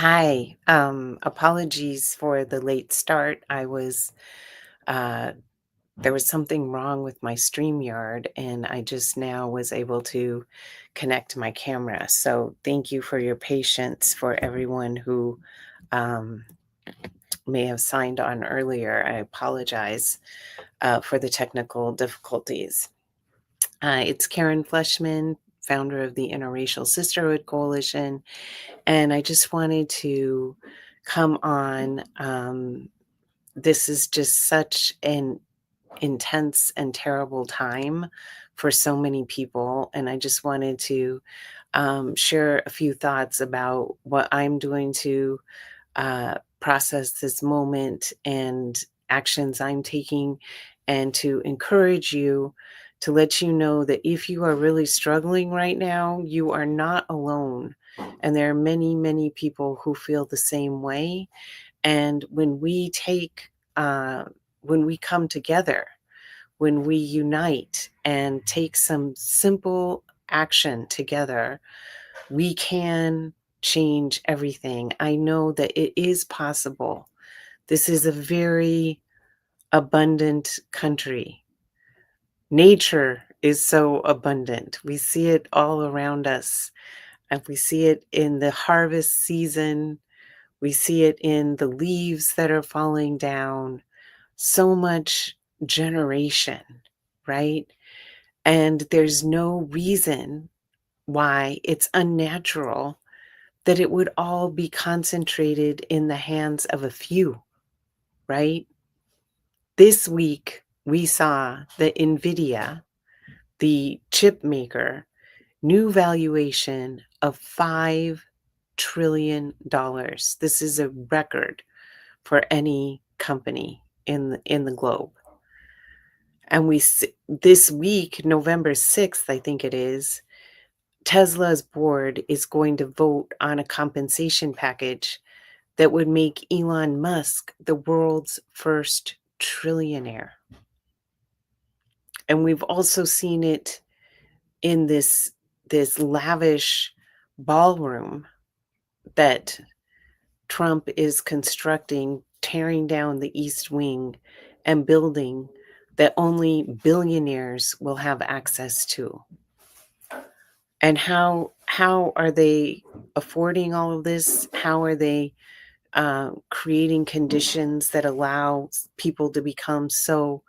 Hi. Apologies for the late start. Uh, there was something wrong with my StreamYard, and I just now was able to connect my camera. So thank you for your patience for everyone who um, may have signed on earlier. I apologize for the technical difficulties. It's Karen Fleshman, founder of the Interracial Sisterhood Coalition, and I just wanted to come on. This is just such an intense and terrible time for so many people. And I just wanted to share a few thoughts about what I'm doing to process this moment and actions I'm taking, and to encourage you, to let you know that if you are really struggling right now, you are not alone. And there are many, many people who feel the same way. And when we come together, when we unite and take some simple action together, we can change everything. I know that it is possible. This is a very abundant country. Nature is so abundant. We see it all around us, and we see it in the harvest season. We see it in the leaves that are falling down. So much generation, right? And there's no reason why it's unnatural that it would all be concentrated in the hands of a few, right? This week, we saw that NVIDIA, the chip maker, new valuation of $5 trillion. This is a record for any company in the globe. And this week, November 6th, I think it is, Tesla's board is going to vote on a compensation package that would make Elon Musk the world's first trillionaire. And we've also seen it in this lavish ballroom that Trump is constructing, tearing down the East Wing and building that only billionaires will have access to. And how are they affording all of this? How are they creating conditions that allow people to become so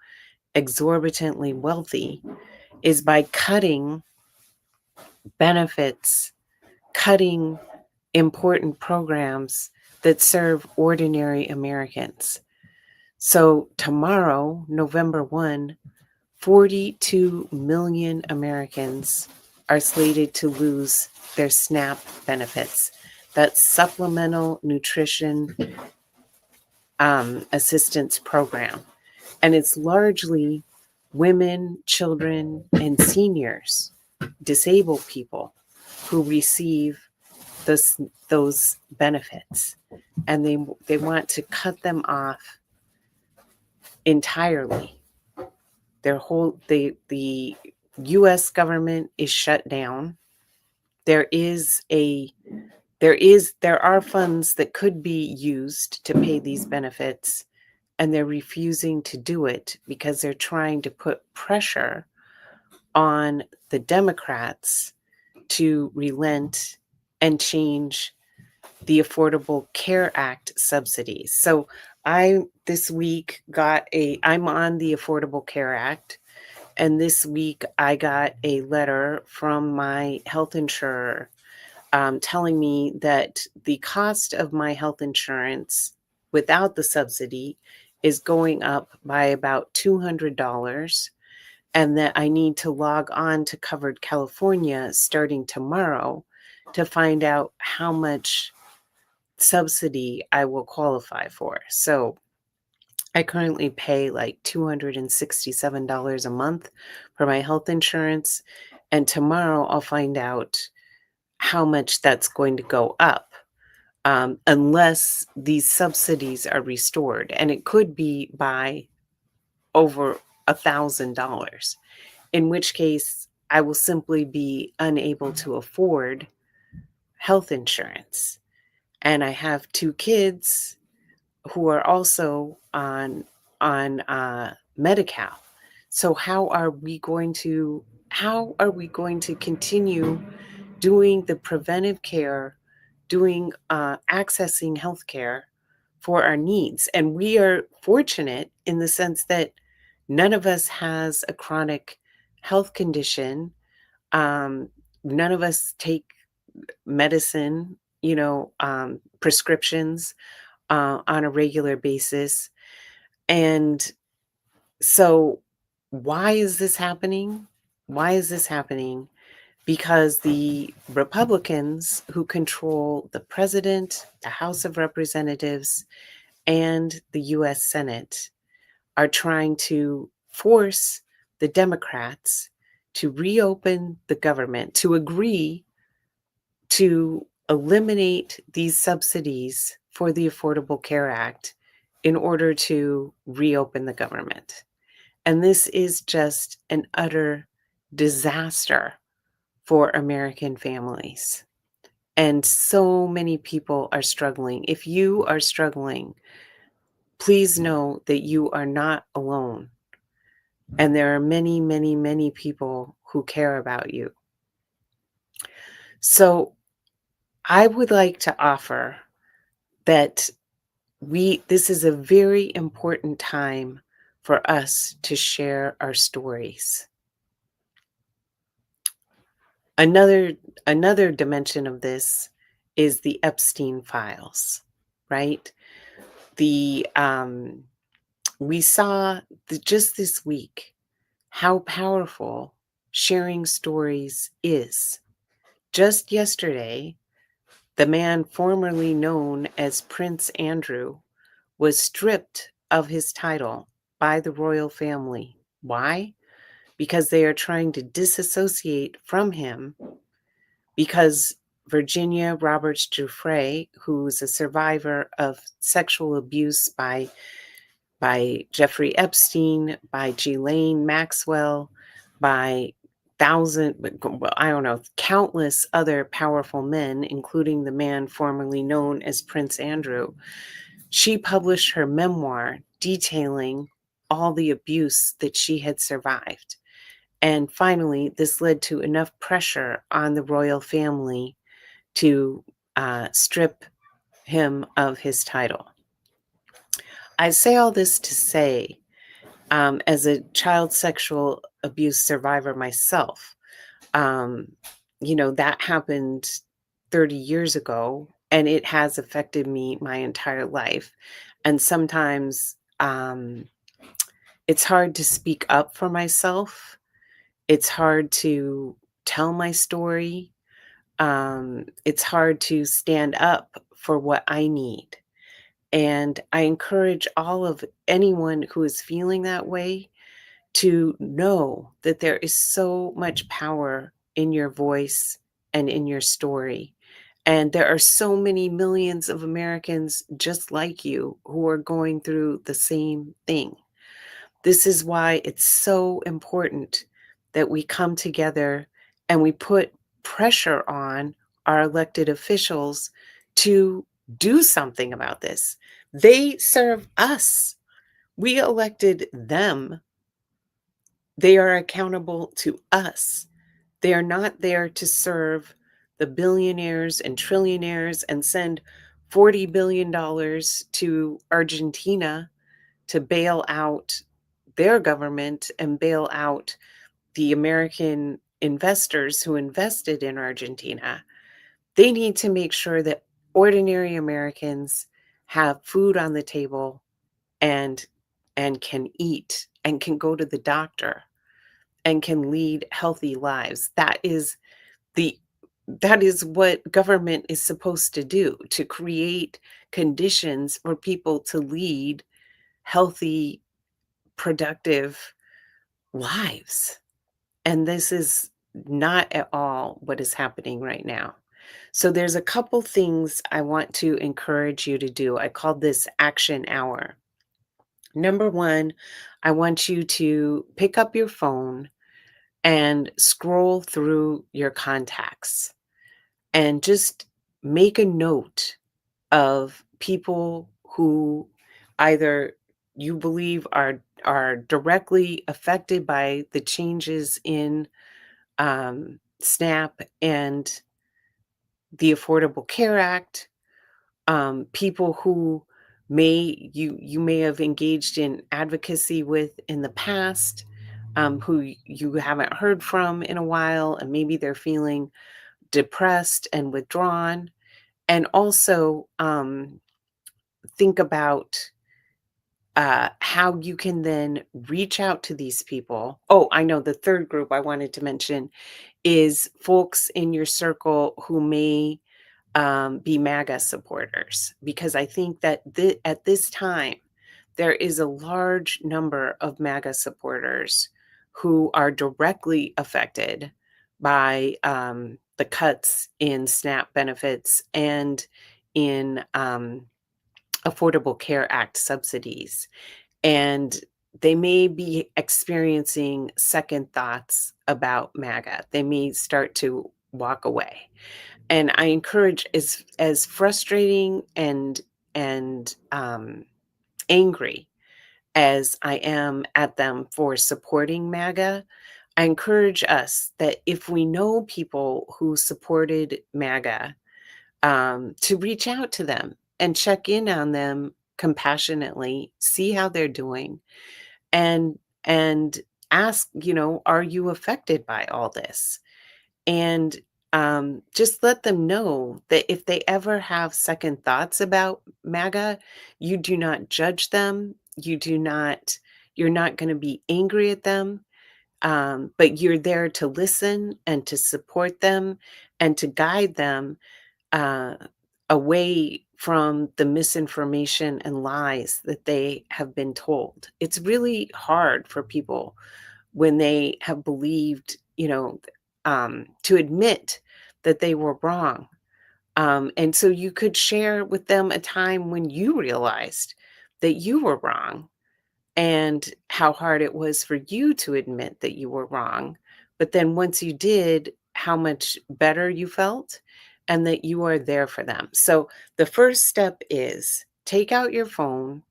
exorbitantly wealthy? Is by cutting benefits, cutting important programs that serve ordinary Americans. So tomorrow, November 1, 42 million Americans are slated to lose their SNAP benefits. That's Supplemental Nutrition Assistance Program. And it's largely women, children, and seniors, disabled people, who receive those benefits. And they want to cut them off entirely. The US government is shut down. There are funds that could be used to pay these benefits, and they're refusing to do it because they're trying to put pressure on the Democrats to relent and change the Affordable Care Act subsidies. So this week I'm on the Affordable Care Act, and this week I got a letter from my health insurer telling me that the cost of my health insurance without the subsidy is going up by about $200, and that I need to log on to Covered California starting tomorrow to find out how much subsidy I will qualify for. So I currently pay like $267 a month for my health insurance, and tomorrow I'll find out how much that's going to go up, unless these subsidies are restored. And it could be by over $1,000, in which case I will simply be unable to afford health insurance. and I have 2 kids who are also on Medi-Cal. So how are we going to continue doing the preventive care, doing accessing healthcare for our needs? And we are fortunate in the sense that none of us has a chronic health condition. Um, None of us take medicine, prescriptions on a regular basis. And so, why is this happening? Why is this happening? Because the Republicans who control the president, the House of Representatives, and the US Senate are trying to force the Democrats to reopen the government, to agree to eliminate these subsidies for the Affordable Care Act in order to reopen the government. And this is just an utter disaster for American families. And so many people are struggling. If you are struggling, please know that you are not alone. And there are many, many, many people who care about you. So I would like to offer that this is a very important time for us to share our stories. Another another dimension of this is the Epstein files, right? The We saw just this week how powerful sharing stories is. Just yesterday, the man formerly known as Prince Andrew was stripped of his title by the royal family. Why? Because they are trying to disassociate from him, because Virginia Roberts Giuffre, who's a survivor of sexual abuse by Jeffrey Epstein, by Ghislaine Maxwell, by countless other powerful men, including the man formerly known as Prince Andrew. She published her memoir detailing all the abuse that she had survived. And finally, this led to enough pressure on the royal family to strip him of his title. I say all this to say, as a child sexual abuse survivor myself, um, that happened 30 years ago, and it has affected me my entire life. And sometimes it's hard to speak up for myself. It's hard to tell my story. It's hard to stand up for what I need. And I encourage anyone who is feeling that way to know that there is so much power in your voice and in your story. And there are so many millions of Americans just like you who are going through the same thing. This is why it's so important that we come together and we put pressure on our elected officials to do something about this. They serve us. We elected them. They are accountable to us. They are not there to serve the billionaires and trillionaires and send $40 billion to Argentina to bail out their government and bail out the American investors who invested in Argentina. They need to make sure that ordinary Americans have food on the table and can eat and can go to the doctor and can lead healthy lives. The that is what government is supposed to do, to create conditions for people to lead healthy, productive lives. And this is not at all what is happening right now. So there's a couple things I want to encourage you to do. I call this Action Hour. Number one, I want you to pick up your phone and scroll through your contacts and just make a note of people who either you believe are directly affected by the changes in SNAP and the Affordable Care Act, people who you may have engaged in advocacy with in the past, who you haven't heard from in a while, and maybe they're feeling depressed and withdrawn. And also think about how you can then reach out to these people. Oh, I know the third group I wanted to mention is folks in your circle who may be MAGA supporters, because I think that at this time, there is a large number of MAGA supporters who are directly affected by the cuts in SNAP benefits and in Affordable Care Act subsidies. And they may be experiencing second thoughts about MAGA. They may start to walk away. And I encourage, as frustrating and angry as I am at them for supporting MAGA, I encourage us that if we know people who supported MAGA, to reach out to them and check in on them compassionately, see how they're doing, and ask, are you affected by all this? And just let them know that if they ever have second thoughts about MAGA, you do not judge them. You're not going to be angry at them, but you're there to listen and to support them and to guide them uh, away from the misinformation and lies that they have been told. It's really hard for people when they have believed, to admit that they were wrong. And so you could share with them a time when you realized that you were wrong and how hard it was for you to admit that you were wrong. But then once you did, how much better you felt and that you are there for them. So the first step is take out your phone,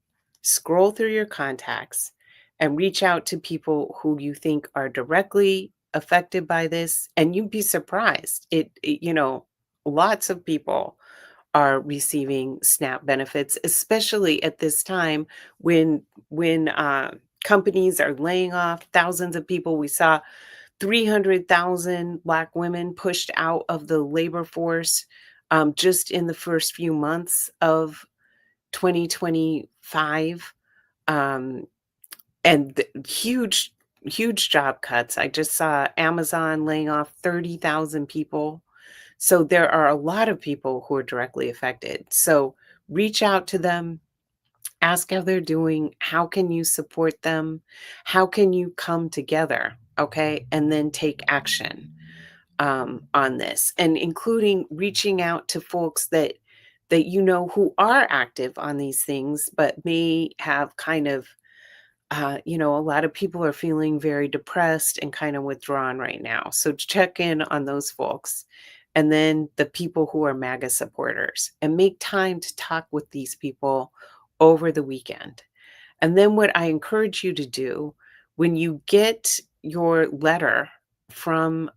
scroll through your contacts, and reach out to people who you think are directly affected by this. And you'd be surprised. Lots of people are receiving SNAP benefits, especially at this time when companies are laying off thousands of people. We saw 300,000 Black women pushed out of the labor force just in the first few months of 2025, and huge job cuts. I just saw Amazon laying off 30,000 people. So there are a lot of people who are directly affected. So reach out to them, ask how they're doing, how can you support them, how can you come together, okay, and then take action on this, and including reaching out to folks that who are active on these things, but may have kind of a lot of people are feeling very depressed and kind of withdrawn right now. So check in on those folks. And then the people who are MAGA supporters, and make time to talk with these people over the weekend. And then what I encourage you to do when you get your letter from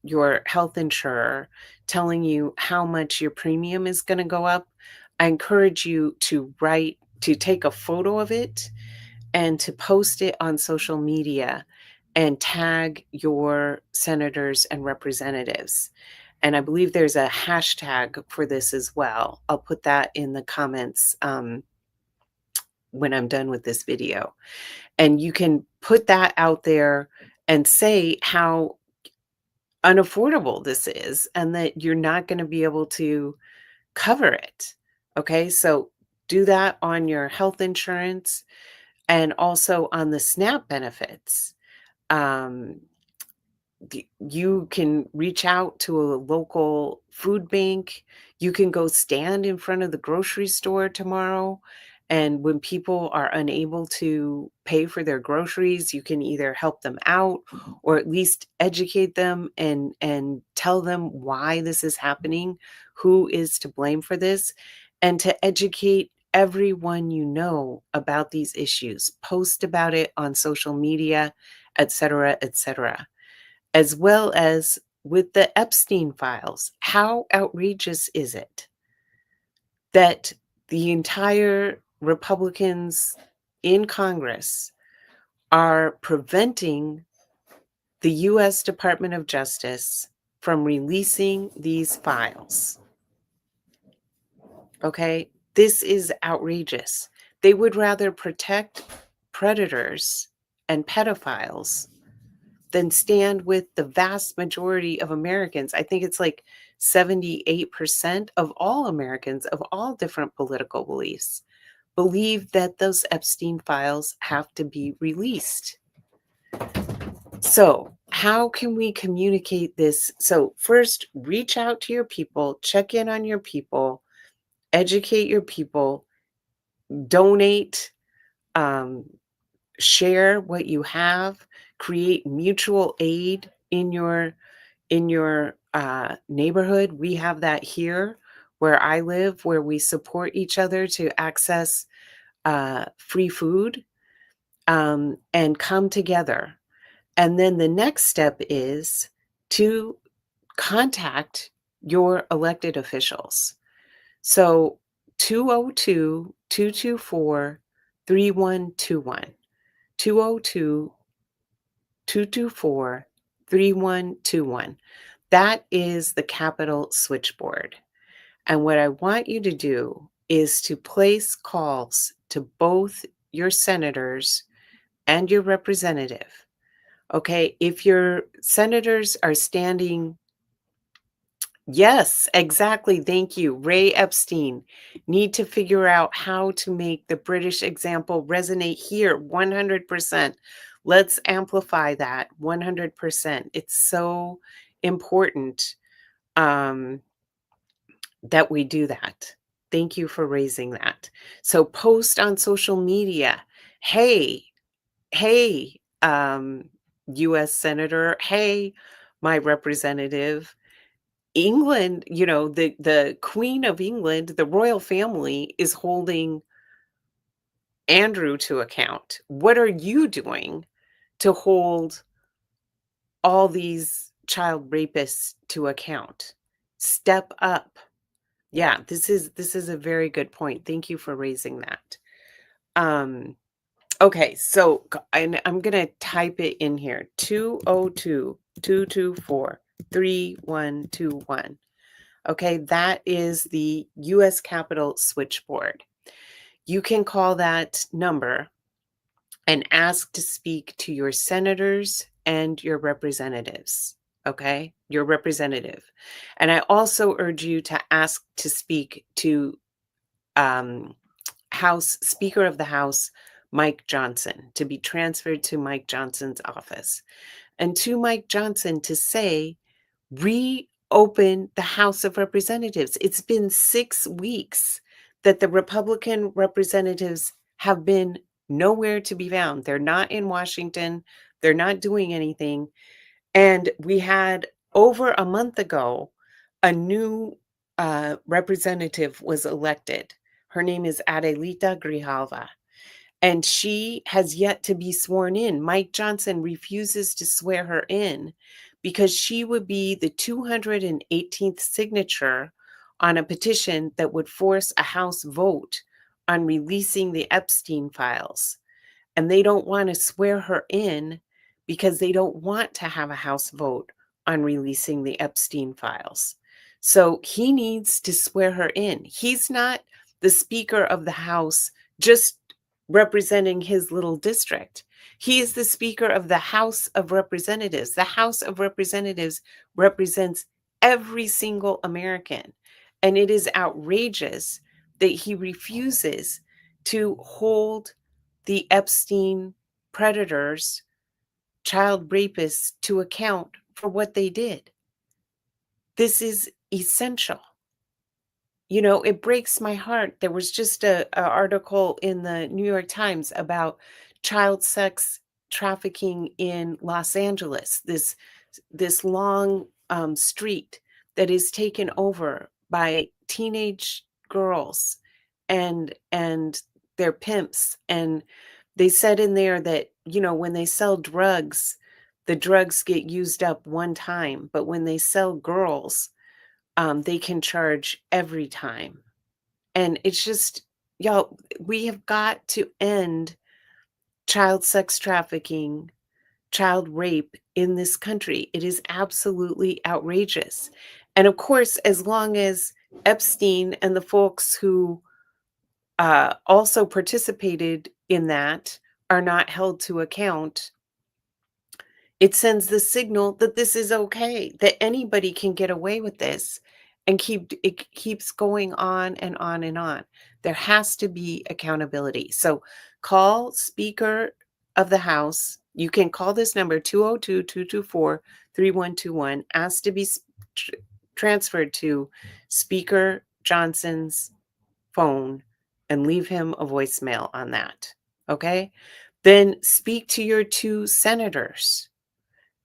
your health insurer telling you how much your premium is going to go up, I encourage you to take a photo of it and to post it on social media and tag your senators and representatives. And I believe there's a hashtag for this as well. I'll put that in the comments when I'm done with this video. And you can put that out there and say how unaffordable this is and that you're not going to be able to cover it. Okay, so do that on your health insurance and also on the SNAP benefits. Um, you can reach out to a local food bank. You can go stand in front of the grocery store tomorrow. And when people are unable to pay for their groceries, you can either help them out or at least educate them and tell them why this is happening, who is to blame for this. and to educate everyone you know about these issues. Post about it on social media, etc., as well as with the Epstein files. How outrageous is it that the entire Republicans in Congress are preventing the US Department of Justice from releasing these files? Okay, this is outrageous. They would rather protect predators and pedophiles than stand with the vast majority of Americans. I think it's like 78% of all Americans of all different political beliefs believe that those Epstein files have to be released. So, how can we communicate this? So, first, reach out to your people, check in on your people, educate your people, donate, um, share what you have, create mutual aid in your neighborhood. We have that here where I live, where we support each other to access free food, and come together. And then the next step is to contact your elected officials. So 202-224-3121. 202-224-3121. That is the Capitol switchboard. And what I want you to do is to place calls to both your senators and your representative. Okay, if your senators are standing, yes, exactly. Thank you. Ray Epstein. Need to figure out how to make the British example resonate here 100%. Let's amplify that 100%. It's so important that we do that. Thank you for raising that. So post on social media. Hey, US Senator. Hey, my representative. England, the Queen of England, the royal family is holding Andrew to account. What are you doing to hold all these child rapists to account? Step up. Yeah, this is a very good point. Thank you for raising that. Okay, so I'm going to type it in here. 202-224-3121. Okay, that is the US Capitol switchboard. You can call that number and ask to speak to your senators and your representatives. Okay, your representative. And I also urge you to ask to speak to House Speaker of the House, Mike Johnson, to be transferred to Mike Johnson's office. And to Mike Johnson to say, reopen the House of Representatives. It's been 6 weeks that the Republican representatives have been nowhere to be found. They're not in Washington. They're not doing anything. And we had over a month ago, a new representative was elected. Her name is Adelita Grijalva, and she has yet to be sworn in. Mike Johnson refuses to swear her in because she would be the 218th signature on a petition that would force a House vote on releasing the Epstein files. And they don't want to swear her in because they don't want to have a House vote on releasing the Epstein files. So he needs to swear her in. He's not the Speaker of the House just representing his little district. He is the Speaker of the House of Representatives. The House of Representatives represents every single American. And it is outrageous that he refuses to hold the Epstein predators, child rapists, to account for what they did. This is essential. It breaks my heart. There was just a article in the New York Times about child sex trafficking in Los Angeles, this long street that is taken over by teenage girls and their pimps. And they said in there that, when they sell drugs, the drugs get used up one time, but when they sell girls, they can charge every time. And it's just, y'all, we have got to end child sex trafficking, child rape in this country. It is absolutely outrageous. And of course, as long as Epstein and the folks who also participated in that are not held to account, it sends the signal that this is okay, that anybody can get away with this, and it keeps going on and on and on. There has to be accountability. So call Speaker of the House. You can call this number 202-224-3121. Ask to be transferred to Speaker Johnson's phone and leave him a voicemail on that. Okay? Then speak to your two senators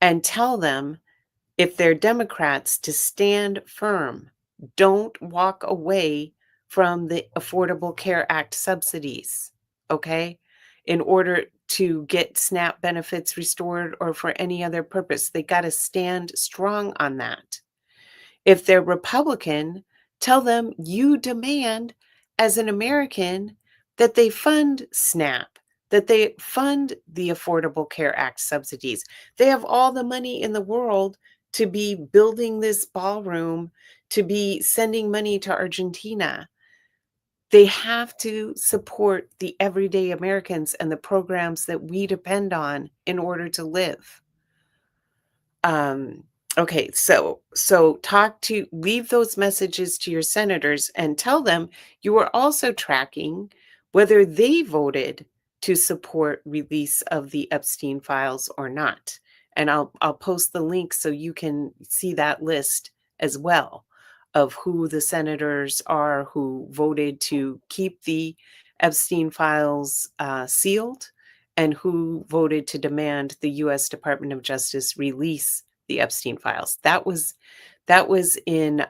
and tell them, if they're Democrats, to stand firm. Don't walk away from the Affordable Care Act subsidies, okay? In order to get SNAP benefits restored or for any other purpose, they got to stand strong on that. If they're Republican, tell them you demand, as an American, that they fund SNAP, that they fund the Affordable Care Act subsidies. They have all the money in the world to be building this ballroom, to be sending money to Argentina. They have to support the everyday Americans and the programs that we depend on in order to live. Okay, so leave those messages to your senators and tell them you are also tracking whether they voted to support release of the Epstein files or not. And I'll post the link so you can see that list as well, of who the senators are who voted to keep the Epstein files sealed, and who voted to demand the U.S. Department of Justice release the Epstein files. That was in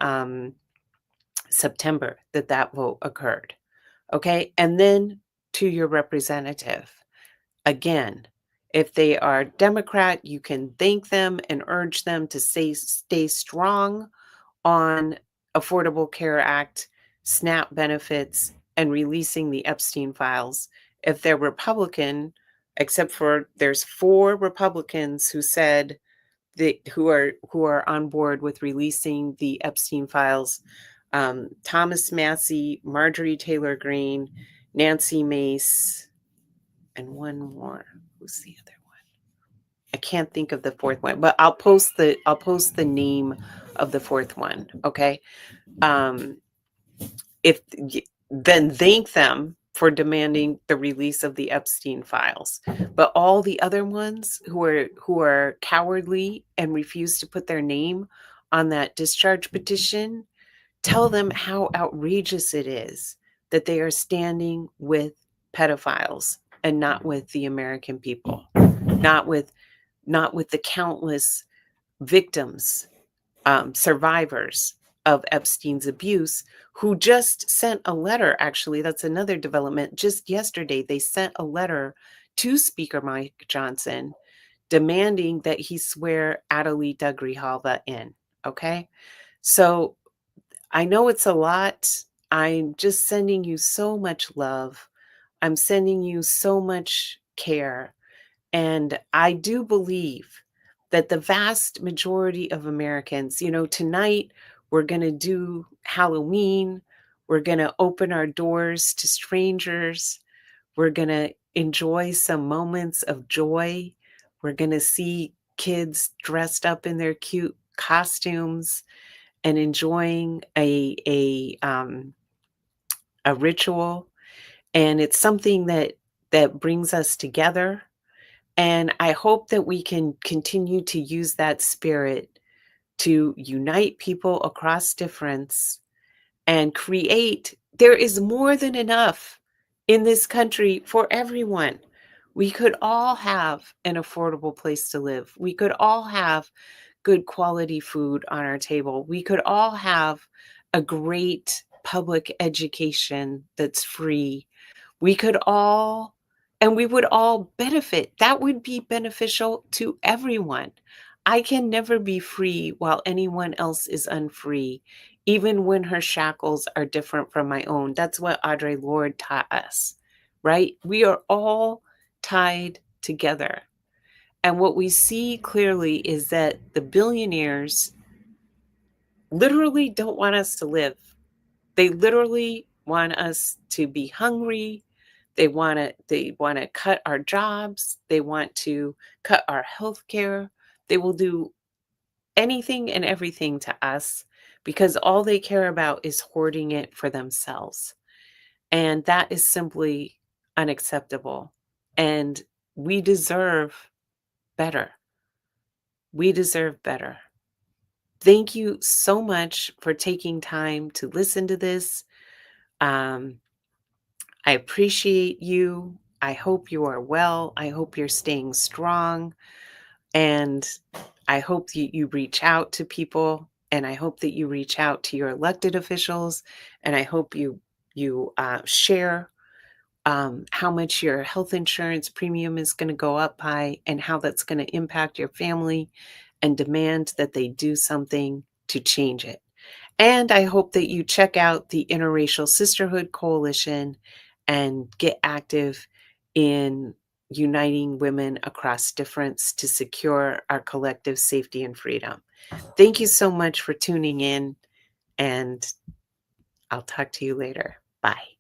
September that vote occurred. Okay, and then to your representative. Again, if they are Democrat, you can thank them and urge them to stay strong on Affordable Care Act, SNAP benefits, and releasing the Epstein files. If they're Republican, except for there's 4 Republicans who said who are on board with releasing the Epstein files: Thomas Massie, Marjorie Taylor Greene, Nancy Mace, and one more. Who's the other one? I can't think of the 4th one, but I'll post the name of the 4th one. Okay. Um, if then thank them for demanding the release of the Epstein files. But all the other ones who are cowardly and refuse to put their name on that discharge petition, tell them how outrageous it is that they are standing with pedophiles and not with the American people, not with the countless victims, survivors of Epstein's abuse, who just sent a letter. Actually, that's another development. Just yesterday, they sent a letter to Speaker Mike Johnson demanding that he swear Adelita Grijalva in. Okay. So I know it's a lot. I'm just sending you so much love. I'm sending you so much care. And I do believe that the vast majority of Americans, tonight we're going to do Halloween. We're going to open our doors to strangers. We're going to enjoy some moments of joy. We're going to see kids dressed up in their cute costumes and enjoying a ritual. And it's something that brings us together. And I hope that we can continue to use that spirit to unite people across difference and create. There is more than enough in this country for everyone. We could all have an affordable place to live. We could all have good quality food on our table. We could all have a great get public education that's free, we could all and we would all benefit. That would be beneficial to everyone. I can never be free while anyone else is unfree, even when her shackles are different from my own. That's what Audre Lorde taught us, right? We are all tied together. And what we see clearly is that the billionaires literally don't want us to live. They literally want us to be hungry. They want to cut our jobs. They want to cut our health care. They will do anything and everything to us because all they care about is hoarding it for themselves. And that is simply unacceptable. And we deserve better. We deserve better. Thank you so much for taking time to listen to this. Um, I appreciate you. I hope you are well. I hope you're staying strong. And I hope that you reach out to people. And I hope that you reach out to your elected officials. And I hope you share how much your health insurance premium is going to go up by and how that's going to impact your family and demand that they do something to change it. And I hope that you check out the Interracial Sisterhood Coalition and get active in uniting women across difference to secure our collective safety and freedom. Thank you so much for tuning in, and I'll talk to you later. Bye.